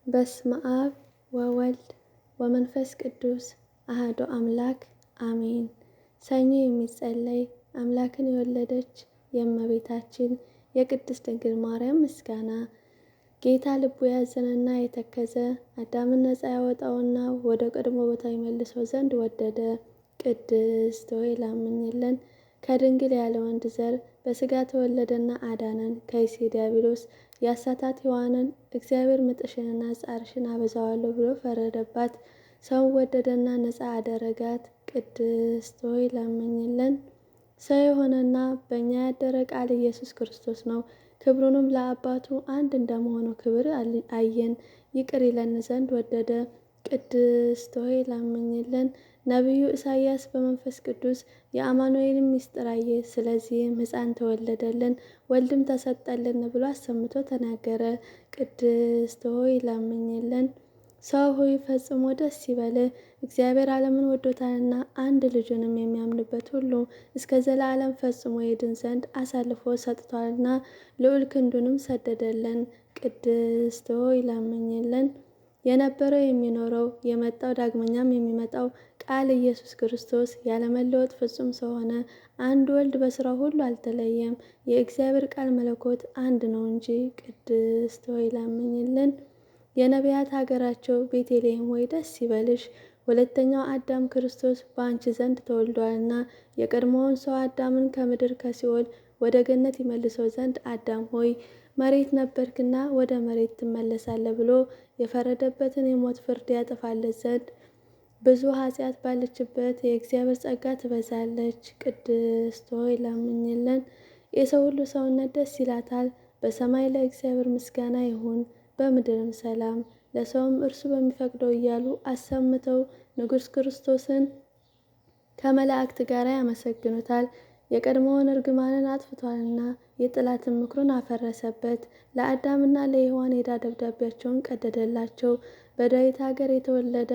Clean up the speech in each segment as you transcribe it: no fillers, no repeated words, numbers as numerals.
በስመ አብ ወወልድ ወመንፈስ ቅዱስ አሐዱ አምላክ አሜን። ሰኞ የሚጸለይ አምላክን የወለደች የእመቤታችን የቅድስት ድንግል ማርያም ምስጋና። ጌታ ልቡ ያዘነና የተከዘ አዳምን ነፃ ያወጣውና ወደ ቀድሞ ቦታ ይመልሰው ዘንድ ወደደ። ቅድስት ሆይ ላምኝልን። ከድንግል ያለ ወንድ ዘር በሥጋ ተወለደና አዳነን። ከይሲ ዲያብሎስ ያሳታት ሔዋንን እግዚአብሔር ምጥሽንና ጻርሽን አበዛዋለሁ ብሎ ፈረደባት። ሰውን ወደደና ነፃ አደረጋት። ቅድስት ሆይ ላምኝልን። ሰው የሆነና በእኛ ያደረ ቃል ኢየሱስ ክርስቶስ ነው። ክብሩንም ለአባቱ አንድ እንደመሆኑ ክብር አየን፣ ይቅር ይለን ዘንድ ወደደ። ቅድስት ሆይ ላምኝልን። ነቢዩ ኢሳይያስ በመንፈስ ቅዱስ የአማኑኤልን ምስጢር አየ። ስለዚህም ሕፃን ተወለደልን፣ ወልድም ተሰጠልን ብሎ አሰምቶ ተናገረ። ቅድስት ሆይ ላምኝልን። ሰው ሆይ ፈጽሞ ደስ ይበልህ፣ እግዚአብሔር ዓለምን ወዶታልና አንድ ልጁንም የሚያምንበት ሁሉ እስከ ዘላለም ፈጽሞ ይድን ዘንድ አሳልፎ ሰጥቷልና ልዑል ክንዱንም ሰደደልን። ቅድስት ሆይ ላምኝልን። የነበረው የሚኖረው የመጣው ዳግመኛም የሚመጣው ቃል ኢየሱስ ክርስቶስ ያለመለወጥ ፍጹም ሰው ሆነ። አንድ ወልድ በሥራው ሁሉ አልተለየም። የእግዚአብሔር ቃል መለኮት አንድ ነው እንጂ። ቅድስት ሆይ ላምኝልን። የነቢያት ሀገራቸው ቤተልሔም ሆይ ደስ ይበልሽ፣ ሁለተኛው አዳም ክርስቶስ በአንቺ ዘንድ ተወልዷልና የቀድሞውን ሰው አዳምን ከምድር ከሲኦል ወደ ገነት ይመልሰው ዘንድ አዳም ሆይ መሬት ነበርክና ወደ መሬት ትመለሳለህ ብሎ የፈረደበትን የሞት ፍርድ ያጠፋለት ዘንድ ብዙ ኃጢአት ባለችበት የእግዚአብሔር ጸጋ ትበዛለች። ቅድስት ሆይ ላምኝልን። የሰው ሁሉ ሰውነት ደስ ይላታል። በሰማይ ለእግዚአብሔር ምስጋና ይሁን፣ በምድርም ሰላም። ለሰውም እርሱ በሚፈቅደው እያሉ አሰምተው ንጉሥ ክርስቶስን ከመላእክት ጋር ያመሰግኑታል። የቀድሞውን እርግማንን አጥፍቷልና የጠላትን ምክሩን አፈረሰበት። ለአዳምና ለሔዋን የዕዳ ደብዳቤያቸውን ቀደደላቸው። በዳዊት ሀገር የተወለደ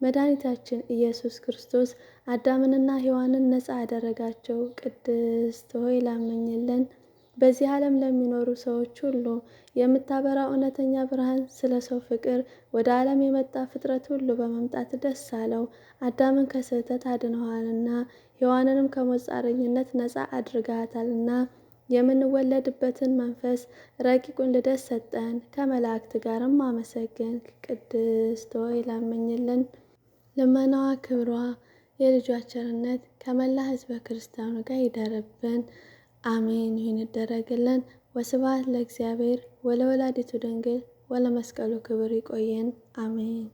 መድኃኒታችን ኢየሱስ ክርስቶስ አዳምንና ሔዋንን ነፃ አደረጋቸው። ቅድስት ሆይ ላምኝልን። በዚህ ዓለም ለሚኖሩ ሰዎች ሁሉ የምታበራ እውነተኛ ብርሃን፣ ስለ ሰው ፍቅር ወደ ዓለም የመጣ ፍጥረት ሁሉ በመምጣት ደስ አለው። አዳምን ከስህተት አድነዋልና ሔዋንንም ከሞት ጻረኝነት ነፃ አድርገሃታልና የምንወለድበትን መንፈስ ረቂቁን ልደት ሰጠን፣ ከመላእክት ጋርም አመሰገን። ቅድስት ሆይ ላምኝልን። ልመናዋ ክብሯ የልጇ ቸርነት ከመላ ሕዝበ ክርስቲያኑ ጋር ይደርብን፣ አሜን። ይህን ይደረግልን። ወስብሐት ለእግዚአብሔር ወለወላዲቱ ድንግል ወለመስቀሉ ክብር። ይቆየን፣ አሜን።